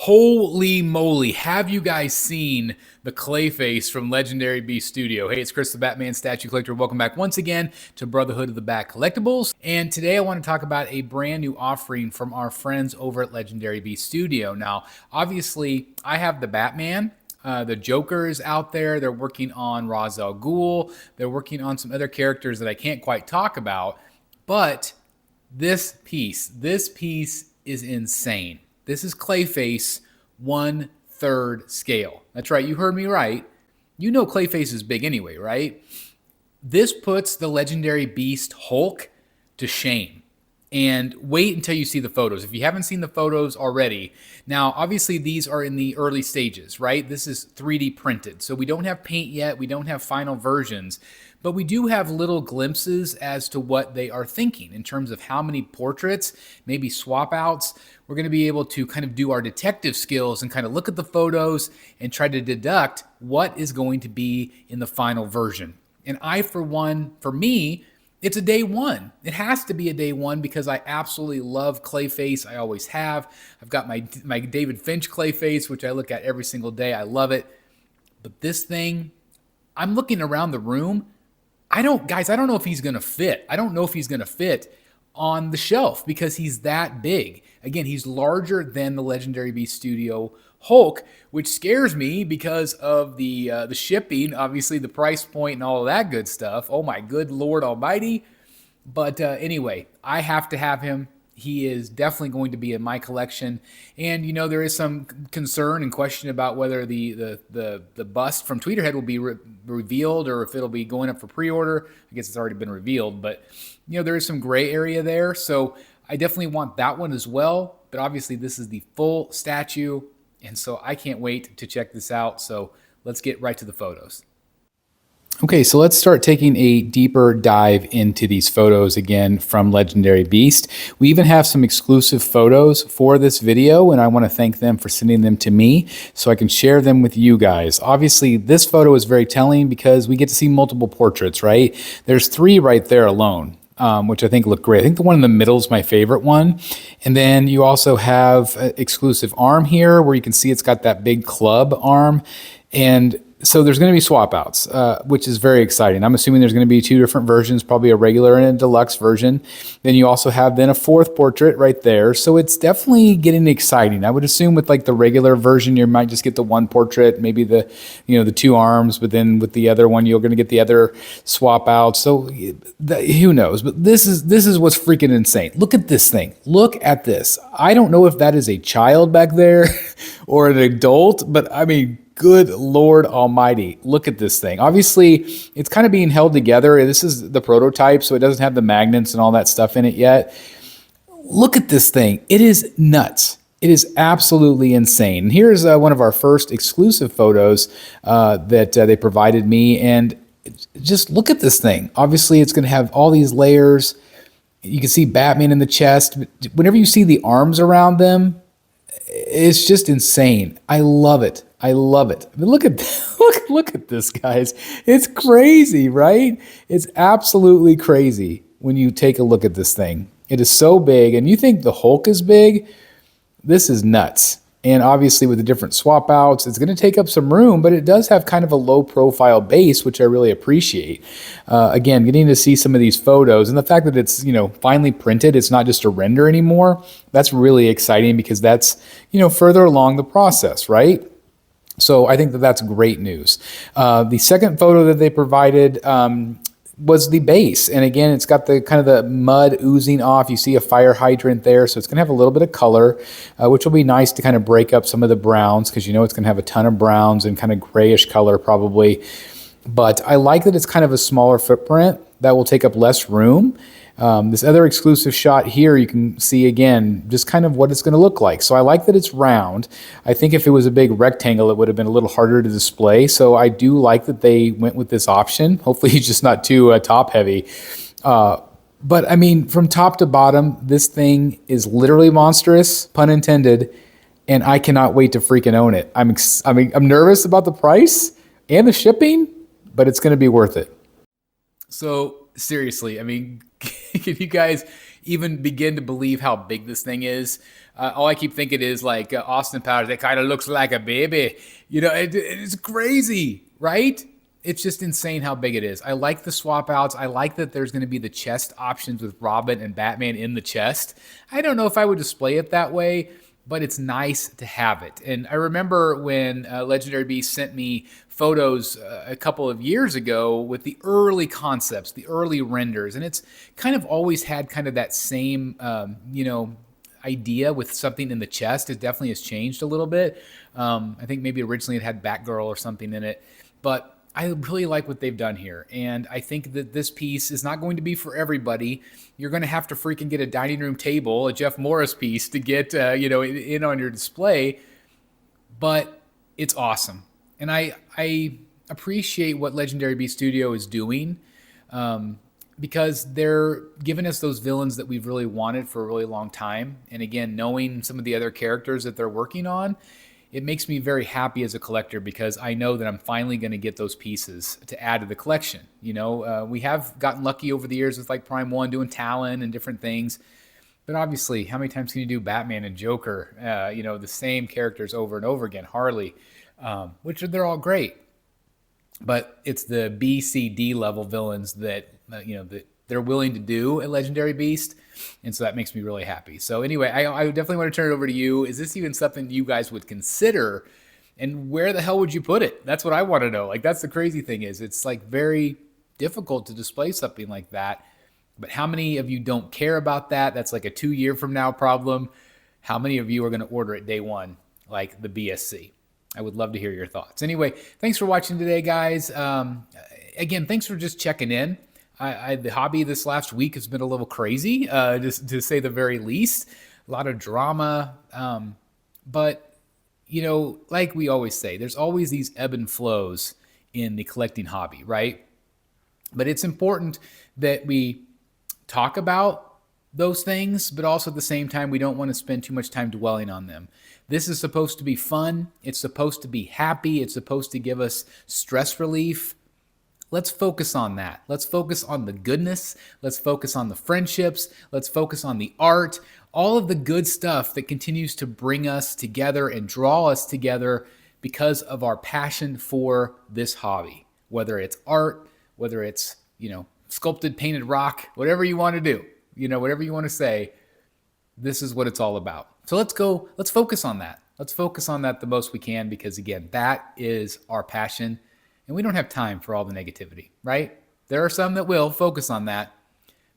Holy moly, have you guys seen the Clayface from Legendary Beast Studio? Hey, it's Chris the Batman Statue Collector. Welcome back once again to Brotherhood of the Bat Collectibles. And today I want to talk about a brand new offering from our friends over at Legendary Beast Studio. Now, obviously, I have the Batman. The Joker is out there. They're working on Ra's al Ghul. They're working on some other characters that I can't quite talk about. But this piece is insane. This is Clayface 1/3 scale. That's right, you heard me right. You know Clayface is big anyway, right? This puts the Legendary Beast Hulk to shame. And wait until you see the photos. If you haven't seen the photos already, now obviously these are in the early stages, right? This is 3D printed. So we don't have paint yet, we don't have final versions, but we do have little glimpses as to what they are thinking in terms of how many portraits, maybe swap outs. We're going to be able to kind of do our detective skills and kind of look at the photos and try to deduct what is going to be in the final version. And for me, it's a day one. It has to be a day one because I absolutely love Clayface. I always have. I've got my David Finch Clayface, which I look at every single day. I love it. But this thing, I'm looking around the room. I don't know if he's going to fit. I don't know if he's going to fit on the shelf because he's that big. Again, he's larger than the Legendary Beast Studio Hulk, which scares me because of the shipping, obviously the price point and all of that good stuff. Oh my good Lord Almighty. But anyway, I have to have him. He is definitely going to be in my collection. And, you know, there is some concern and question about whether the bust from Tweeterhead will be revealed or if it'll be going up for pre-order. I guess it's already been revealed. But, you know, there is some gray area there. So I definitely want that one as well. But obviously this is the full statue. And so I can't wait to check this out. So let's get right to the photos. Okay, so let's start taking a deeper dive into these photos again from Legendary Beast. We even have some exclusive photos for this video, and I want to thank them for sending them to me so I can share them with you guys. Obviously, this photo is very telling because we get to see multiple portraits, right? There's 3 right there alone. Which I think look great. I think the one in the middle is my favorite one. And then you also have an exclusive arm here where you can see it's got that big club arm. And so there's going to be swap outs, which is very exciting. I'm assuming there's going to be 2 different versions, probably a regular and a deluxe version. Then you also have then a 4th portrait right there. So it's definitely getting exciting. I would assume with like the regular version, you might just get the 1 portrait, maybe the 2 arms, but then with the other one, you're going to get the other swap out. So who knows? But this is what's freaking insane. Look at this thing. Look at this. I don't know if that is a child back there or an adult, but I mean, good Lord Almighty, look at this thing. Obviously, it's kind of being held together. This is the prototype, so it doesn't have the magnets and all that stuff in it yet. Look at this thing. It is nuts. It is absolutely insane. And here's one of our first exclusive photos that they provided me, and just look at this thing. Obviously, it's going to have all these layers. You can see Batman in the chest. Whenever you see the arms around them, it's just insane. I love it. I love it. I mean, look at this, guys. It's crazy, right? It's absolutely crazy when you take a look at this thing. It is so big, and you think the Hulk is big? This is nuts. And obviously with the different swap outs, it's going to take up some room, but it does have kind of a low profile base, which I really appreciate. Again, getting to see some of these photos and the fact that it's, finally printed, it's not just a render anymore. That's really exciting because that's, further along the process, right? So I think that that's great news. The second photo that they provided was the base. And again, it's got the kind of the mud oozing off. You see a fire hydrant there. So it's going to have a little bit of color, which will be nice to kind of break up some of the browns because it's going to have a ton of browns and kind of grayish color probably. But I like that it's kind of a smaller footprint that will take up less room. This other exclusive shot here, you can see again, just kind of what it's going to look like. So I like that it's round. I think if it was a big rectangle, it would have been a little harder to display. So I do like that they went with this option. Hopefully it's just not too top heavy. But I mean, from top to bottom, this thing is literally monstrous, pun intended. And I cannot wait to freaking own it. I'm nervous about the price and the shipping, but it's going to be worth it. So seriously, I mean, can you guys, even begin to believe how big this thing is. All I keep thinking is like Austin Powers, that kind of looks like a baby. You know, it's crazy, right? It's just insane how big it is. I like the swap outs. I like that there's going to be the chest options with Robin and Batman in the chest. I don't know if I would display it that way, but it's nice to have it. And I remember when Legendary Beast sent me photos a couple of years ago with the early concepts, the early renders, and it's kind of always had kind of that same, idea with something in the chest. It definitely has changed a little bit. I think maybe originally it had Batgirl or something in it, but I really like what they've done here. And I think that this piece is not going to be for everybody. You're going to have to freaking get a dining room table, a Jeff Morris piece to get, in on your display. But it's awesome. And I appreciate what Legendary Beast Studio is doing because they're giving us those villains that we've really wanted for a really long time. And again, knowing some of the other characters that they're working on, it makes me very happy as a collector because I know that I'm finally going to get those pieces to add to the collection. We have gotten lucky over the years with like Prime 1 doing Talon and different things. But obviously, how many times can you do Batman and Joker, the same characters over and over again, Harley, which they're all great. But it's the B, C, D level villains that, that they're willing to do at Legendary Beast. And so that makes me really happy. So anyway, I definitely want to turn it over to you. Is this even something you guys would consider? And where the hell would you put it? That's what I want to know. Like, that's the crazy thing is it's like very difficult to display something like that. But how many of you don't care about that? That's like a 2 year from now problem. How many of you are going to order it day one, like the BSC? I would love to hear your thoughts. Anyway, thanks for watching today, guys. Again, thanks for just checking in. The hobby this last week has been a little crazy, just to say the very least. A lot of drama. But, like we always say, there's always these ebb and flows in the collecting hobby, right? But it's important that we talk about those things, but also at the same time, we don't want to spend too much time dwelling on them. This is supposed to be fun. It's supposed to be happy. It's supposed to give us stress relief. Let's focus on that. Let's focus on the goodness. Let's focus on the friendships. Let's focus on the art, all of the good stuff that continues to bring us together and draw us together because of our passion for this hobby, whether it's art, whether it's, sculpted, painted rock, whatever you want to do, whatever you want to say, this is what it's all about. So let's focus on that. Let's focus on that the most we can because, again, that is our passion. And we don't have time for all the negativity, right? There are some that will focus on that,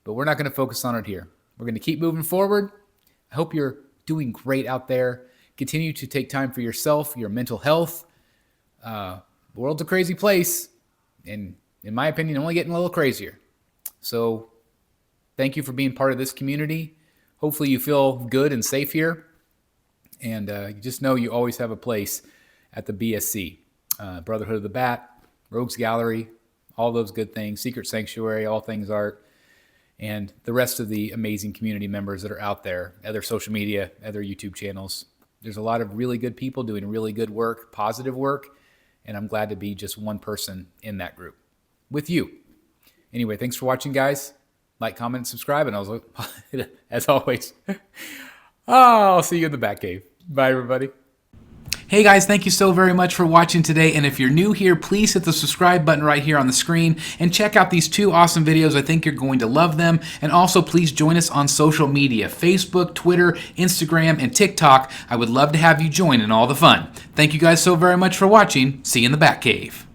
but we're not going to focus on it here. We're going to keep moving forward. I hope you're doing great out there. Continue to take time for yourself, your mental health. The world's a crazy place, and in my opinion, only getting a little crazier. So thank you for being part of this community. Hopefully you feel good and safe here. And you just know you always have a place at the BSC. Brotherhood of the Bat, Rogues Gallery, all those good things, Secret Sanctuary, all things art, and the rest of the amazing community members that are out there, other social media, other YouTube channels. There's a lot of really good people doing really good work, positive work, and I'm glad to be just one person in that group with you. Anyway, thanks for watching, guys. Like, comment, and subscribe, and as always, I'll see you in the Batcave. Bye, everybody. Hey guys, thank you so very much for watching today, and if you're new here, please hit the subscribe button right here on the screen and check out these two awesome videos. I think you're going to love them. And also please join us on social media, Facebook, Twitter, Instagram, and TikTok. I would love to have you join in all the fun. Thank you guys so very much for watching. See you in the Batcave.